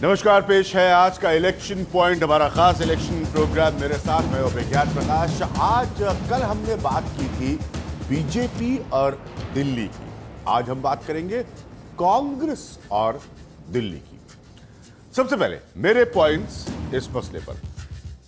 नमस्कार, पेश है आज का इलेक्शन पॉइंट, हमारा खास इलेक्शन प्रोग्राम। मेरे साथ मैं विज्ञान प्रकाश। आज कल हमने बात की थी बीजेपी और दिल्ली की, आज हम बात करेंगे कांग्रेस और दिल्ली की। सबसे पहले मेरे पॉइंट्स इस मसले पर।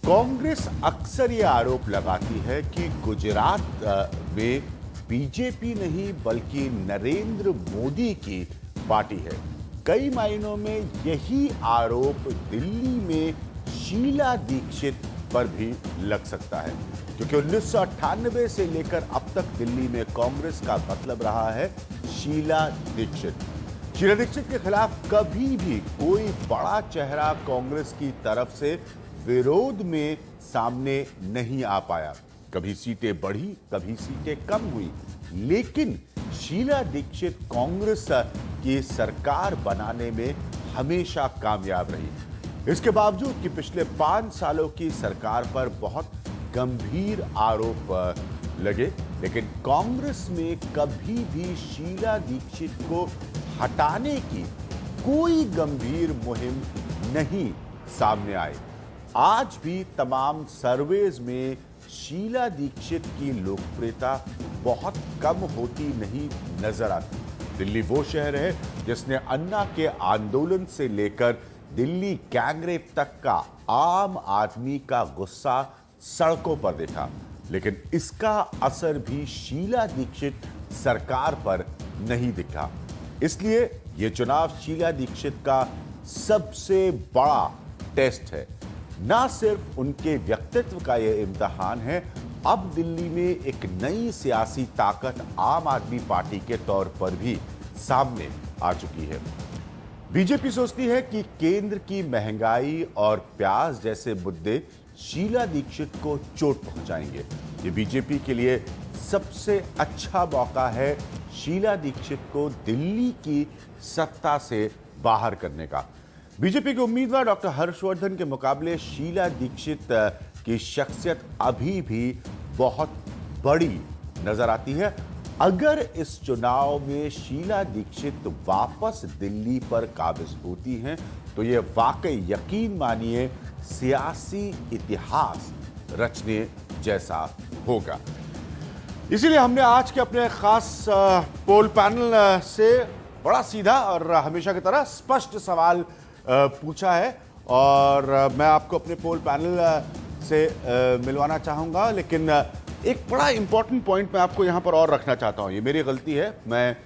कांग्रेस अक्सर ये आरोप लगाती है कि गुजरात में बीजेपी नहीं बल्कि नरेंद्र मोदी की पार्टी है। कई मायनों में यही आरोप दिल्ली में शीला दीक्षित पर भी लग सकता है, क्योंकि 1998 से लेकर अब तक दिल्ली में कांग्रेस का मतलब रहा है शीला दीक्षित। शीला दीक्षित के खिलाफ कभी भी कोई बड़ा चेहरा कांग्रेस की तरफ से विरोध में सामने नहीं आ पाया। कभी सीटें बढ़ी, कभी सीटें कम हुई, लेकिन शीला दीक्षित कांग्रेस की सरकार बनाने में हमेशा कामयाब रही। इसके बावजूद कि पिछले 5 सालों की सरकार पर बहुत गंभीर आरोप लगे, लेकिन कांग्रेस में कभी भी शीला दीक्षित को हटाने की कोई गंभीर मुहिम नहीं सामने आई। आज भी तमाम सर्वेज में शीला दीक्षित की लोकप्रियता बहुत कम होती नहीं नजर आती। दिल्ली वो शहर है जिसने अन्ना के आंदोलन से लेकर दिल्ली गैंगरेप तक का आम आदमी का गुस्सा सड़कों पर देखा, लेकिन इसका असर भी शीला दीक्षित सरकार पर नहीं दिखा। इसलिए ये चुनाव शीला दीक्षित का सबसे बड़ा टेस्ट है। ना सिर्फ उनके व्यक्तित्व का यह इम्तिहान है, अब दिल्ली में एक नई सियासी ताकत आम आदमी पार्टी के तौर पर भी सामने आ चुकी है। बीजेपी सोचती है कि केंद्र की महंगाई और प्याज जैसे मुद्दे शीला दीक्षित को चोट पहुंचाएंगे। ये बीजेपी के लिए सबसे अच्छा मौका है शीला दीक्षित को दिल्ली की सत्ता से बाहर करने का। बीजेपी के उम्मीदवार डॉक्टर हर्षवर्धन के मुकाबले शीला दीक्षित की शख्सियत अभी भी बहुत बड़ी नजर आती है। अगर इस चुनाव में शीला दीक्षित वापस दिल्ली पर काबिज होती हैं, तो ये वाकई यकीन मानिए सियासी इतिहास रचने जैसा होगा। इसीलिए हमने आज के अपने खास पोल पैनल से बड़ा सीधा और हमेशा की तरह स्पष्ट सवाल पूछा है, और मैं आपको अपने पोल पैनल से मिलवाना चाहूँगा। लेकिन एक बड़ा इंपॉर्टेंट पॉइंट मैं आपको यहाँ पर और रखना चाहता हूँ। ये मेरी गलती है, मैं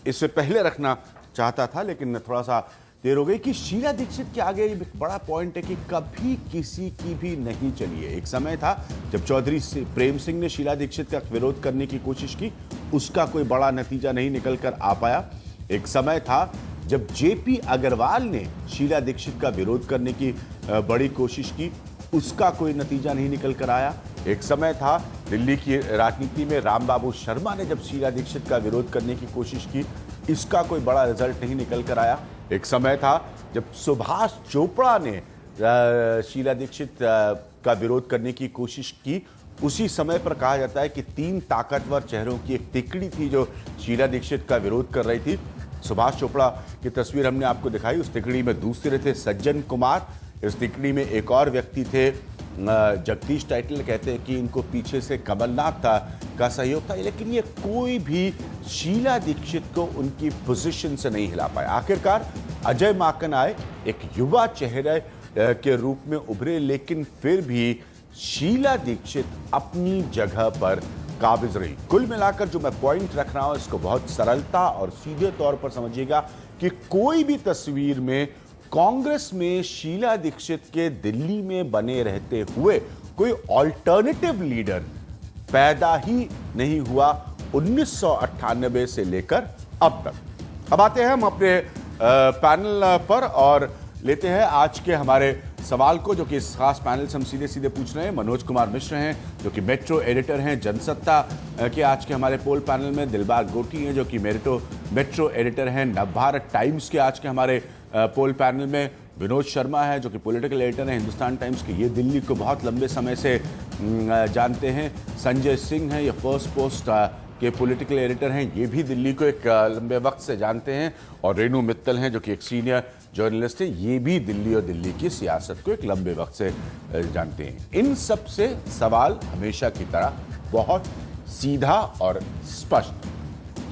इससे पहले रखना चाहता था लेकिन थोड़ा सा देर हो गई। कि शीला दीक्षित के आगे एक बड़ा पॉइंट है कि कभी किसी की भी नहीं चली है। एक समय था जब चौधरी प्रेम सिंह ने शीला दीक्षित का विरोध करने की कोशिश की, उसका कोई बड़ा नतीजा नहीं निकल कर आ पाया। एक समय था जब जेपी अग्रवाल ने शीला दीक्षित का विरोध करने की बड़ी कोशिश की, उसका कोई नतीजा नहीं निकल कर आया। एक समय था दिल्ली की राजनीति में रामबाबू शर्मा ने जब शीला दीक्षित का विरोध करने की कोशिश की, इसका कोई बड़ा रिजल्ट नहीं निकल कर आया। एक समय था जब सुभाष चोपड़ा ने शीला दीक्षित का विरोध करने की कोशिश की, उसी समय पर कहा जाता है कि 3 ताकतवर चेहरों की एक तिकड़ी थी जो शीला दीक्षित का विरोध कर रही थी। सुभाष चोपड़ा की तस्वीर हमने आपको दिखाई, उस तिकड़ी में दूसरे थे सज्जन कुमार, इस तिकड़ी में एक और व्यक्ति थे जगदीश टाइटल। कहते हैं कि इनको पीछे से कमलनाथ का सहयोग था, लेकिन ये कोई भी शीला दीक्षित को उनकी पोजीशन से नहीं हिला पाया। आखिरकार अजय माकन आए, एक युवा चेहरे के रूप में उभरे, लेकिन फिर भी शीला दीक्षित अपनी जगह पर काबिज रही। कुल मिलाकर जो मैं पॉइंट रख रहा हूं, इसको बहुत सरलता और सीधे तौर पर समझिएगा कि कोई भी तस्वीर में कांग्रेस में शीला दीक्षित के दिल्ली में बने रहते हुए कोई ऑल्टरनेटिव लीडर पैदा ही नहीं हुआ 1998 से लेकर अब तक। अब आते हैं हम अपने पैनल पर और लेते हैं आज के हमारे सवाल को, जो कि इस खास पैनल से हम सीधे सीधे पूछ रहे हैं। मनोज कुमार मिश्र हैं जो कि मेट्रो एडिटर हैं जनसत्ता के आज के हमारे पोल पैनल में। दिलबाग गोटी हैं जो कि मेट्रो एडिटर हैं नवभारत टाइम्स के आज के हमारे पोल पैनल में। विनोद शर्मा है जो कि पॉलिटिकल एडिटर हैं हिंदुस्तान टाइम्स के, ये दिल्ली को बहुत लंबे समय से जानते हैं। संजय सिंह है, ये फर्स्ट पोस्ट के पॉलिटिकल एडिटर हैं, ये भी दिल्ली को एक लंबे वक्त से जानते हैं, और रेणु मित्तल हैं जो कि एक सीनियर जर्नलिस्ट हैं, ये भी दिल्ली और दिल्ली की सियासत को एक लंबे वक्त से जानते हैं। इन सब से सवाल हमेशा की तरह बहुत सीधा और स्पष्ट,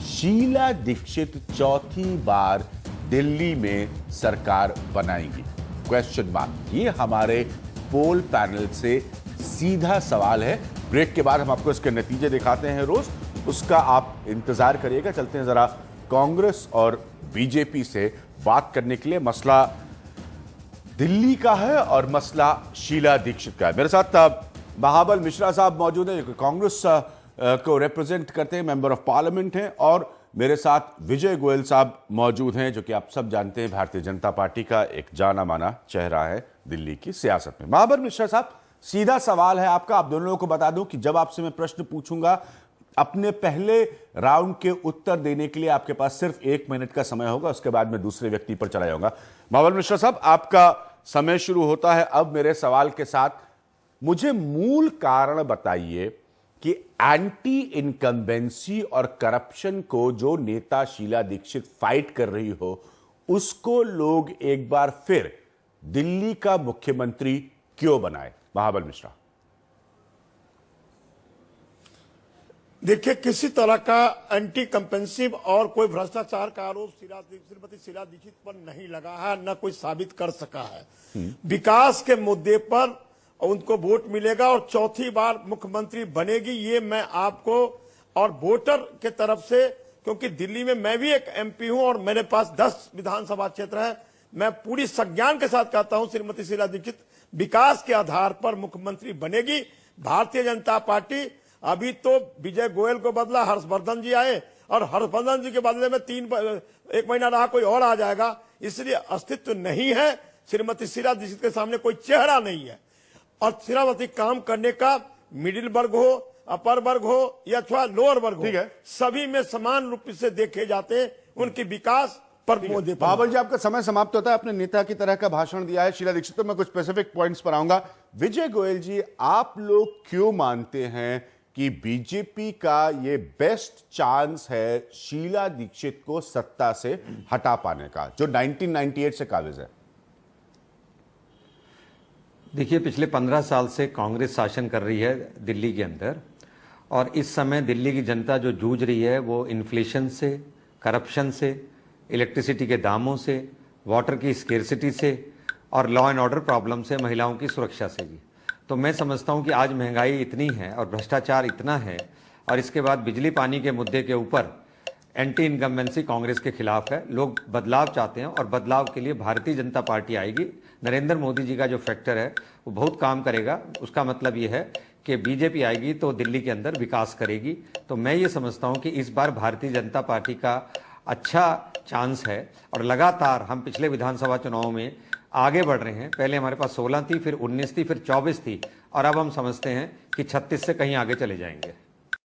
शीला दीक्षित चौथी बार दिल्ली में सरकार बनाएंगी? Question mark. ये हमारे पोल पैनल से सीधा सवाल है। ब्रेक के बाद हम आपको इसके नतीजे दिखाते हैं रोज, उसका आप इंतजार करिएगा। चलते हैं जरा कांग्रेस और बीजेपी से बात करने के लिए। मसला दिल्ली का है और मसला शीला दीक्षित का है। मेरे साथ महाबल मिश्रा साहब मौजूद हैं, कांग्रेस को रिप्रेजेंट करते हैं, मेंबर ऑफ पार्लियामेंट हैं, और मेरे साथ विजय गोयल साहब मौजूद हैं जो कि आप सब जानते हैं भारतीय जनता पार्टी का एक जाना माना चेहरा है दिल्ली की सियासत में। महाबल मिश्रा साहब, सीधा सवाल है आपका। आप दोनों लोगों को बता दूं कि जब आपसे मैं प्रश्न पूछूंगा, अपने पहले राउंड के उत्तर देने के लिए आपके पास सिर्फ 1 मिनट का समय होगा, उसके बाद मैं दूसरे व्यक्ति पर चला जाऊंगा। महाबल मिश्रा साहब, आपका समय शुरू होता है अब मेरे सवाल के साथ। मुझे मूल कारण बताइए कि एंटी इनकम्बेंसी और करप्शन को जो नेता शीला दीक्षित फाइट कर रही हो, उसको लोग एक बार फिर दिल्ली का मुख्यमंत्री क्यों बनाए? महाबल मिश्रा। देखिए, किसी तरह का एंटी कंपेंसिव और कोई भ्रष्टाचार का आरोप श्रीमती शीला दीक्षित पर नहीं लगा है, न कोई साबित कर सका है। विकास के मुद्दे पर उनको वोट मिलेगा और चौथी बार मुख्यमंत्री बनेगी, ये मैं आपको और वोटर के तरफ से, क्योंकि दिल्ली में मैं भी एक एमपी हूं और मेरे पास 10 विधानसभा क्षेत्र है, मैं पूरी संज्ञान के साथ कहता हूं श्रीमती शीला दीक्षित विकास के आधार पर मुख्यमंत्री बनेगी। भारतीय जनता पार्टी, अभी तो विजय गोयल को बदला हर्षवर्धन जी आए और हर्षवर्धन जी के बदले में 1 महीना रहा कोई और आ जाएगा, इसलिए अस्तित्व नहीं है। श्रीमती शीला दीक्षित के सामने कोई चेहरा नहीं है और श्रीमती काम करने का मिडिल वर्ग हो, अपर वर्ग हो या अथवा लोअर वर्ग हो, सभी में समान रूप से देखे जाते हैं उनके विकास पर। बाबर जी, आपका समय समाप्त होता है। आपने नेता की तरह का भाषण दिया है शीला दीक्षित, तो मैं कुछ स्पेसिफिक पॉइंट्स पर आऊंगा। विजय गोयल जी, आप लोग क्यों मानते हैं कि बीजेपी का ये बेस्ट चांस है शीला दीक्षित को सत्ता से हटा पाने का, जो 1998 से काबिज है? देखिए, पिछले 15 साल से कांग्रेस शासन कर रही है दिल्ली के अंदर, और इस समय दिल्ली की जनता जो जूझ रही है वो इन्फ्लेशन से, करप्शन से, इलेक्ट्रिसिटी के दामों से, वाटर की स्केर्सिटी से और लॉ एंड ऑर्डर प्रॉब्लम से, महिलाओं की सुरक्षा से भी। तो मैं समझता हूं कि आज महंगाई इतनी है और भ्रष्टाचार इतना है, और इसके बाद बिजली पानी के मुद्दे के ऊपर एंटी इनकम्बेंसी कांग्रेस के खिलाफ है। लोग बदलाव चाहते हैं और बदलाव के लिए भारतीय जनता पार्टी आएगी। नरेंद्र मोदी जी का जो फैक्टर है वो बहुत काम करेगा। उसका मतलब ये है कि बीजेपी आएगी तो दिल्ली के अंदर विकास करेगी। तो मैं ये समझता हूं कि इस बार भारतीय जनता पार्टी का अच्छा चांस है, और लगातार हम पिछले विधानसभा चुनाव में आगे बढ़ रहे हैं। पहले हमारे पास 16 थी, फिर 19 थी, फिर 24 थी, और अब हम समझते हैं कि 36 से कहीं आगे चले जाएंगे।